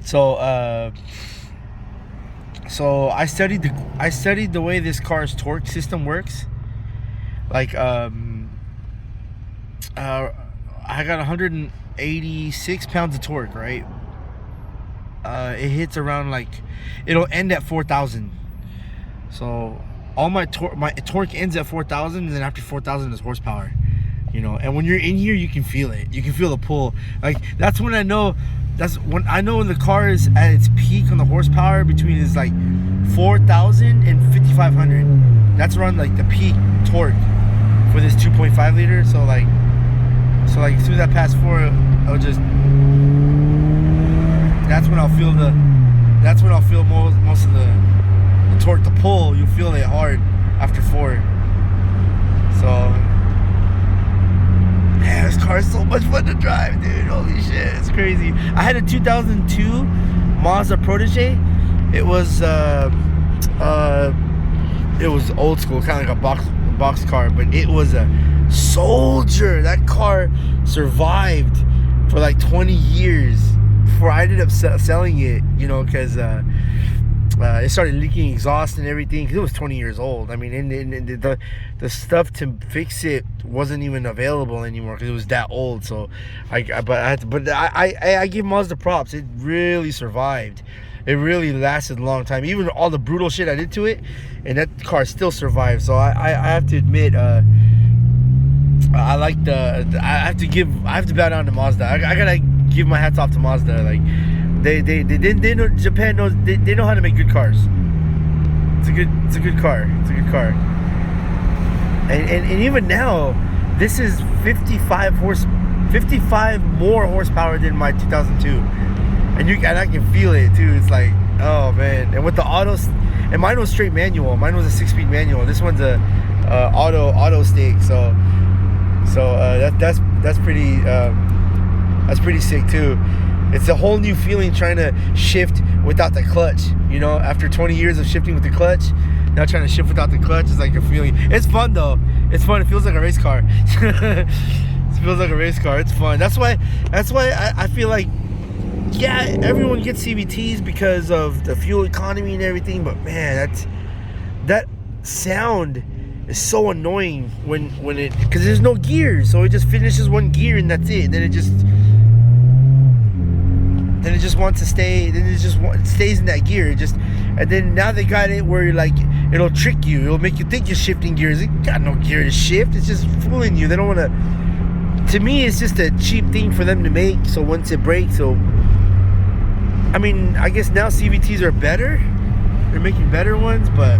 So I studied the way this car's torque system works. Like I got 186 pounds of torque, right? It hits around like, it'll end at 4,000. So all my torque ends at 4,000, and then after 4,000 is horsepower. And when you're in here, you can feel it. You can feel the pull. Like that's when I know when the car is at its peak on the horsepower, between is like 4,000 and 5,500. That's around like the peak torque for this 2.5 liter. So like through that past four, I'll just. That's when I'll feel most of the torque, the pull. You'll feel it hard after four. So. Man, this car is so much fun to drive, dude. Holy shit, it's crazy. I had a 2002 Mazda Protege. It was old school, kind of like a box car, but it was a soldier. That car survived for like 20 years before I ended up selling it. Because it started leaking exhaust and everything, because it was 20 years old. I mean, and the stuff to fix it wasn't even available anymore because it was that old. So I give Mazda props. It really survived. It really lasted a long time. Even all the brutal shit I did to it, and that car still survived. So I have to admit, I have to bow down to Mazda. I gotta give my hats off to Mazda. Like they know, Japan knows, they know how to make good cars. It's a good car. And even now, this is 55 more horsepower than my 2002, and I can feel it too. It's like, oh man. And with the autos, and mine was straight manual. Mine was a 6-speed manual. This one's a auto stick. So that's pretty sick too. It's a whole new feeling trying to shift without the clutch. After 20 years of shifting with the clutch, now trying to shift without the clutch is like a feeling. It's fun though. It's fun. It feels like a race car. It feels like a race car. It's fun. That's why I feel like, yeah, everyone gets CVTs because of the fuel economy and everything. But man, that sound is so annoying when it, because there's no gears, so it just finishes one gear and that's it. Then it just wants to stay. Then it stays in that gear. And then now they got it where like it'll trick you. It'll make you think you're shifting gears. It got no gear to shift. It's just fooling you. They don't want to. To me, it's just a cheap thing for them to make. So once it breaks, I mean, I guess now CVTs are better. They're making better ones, but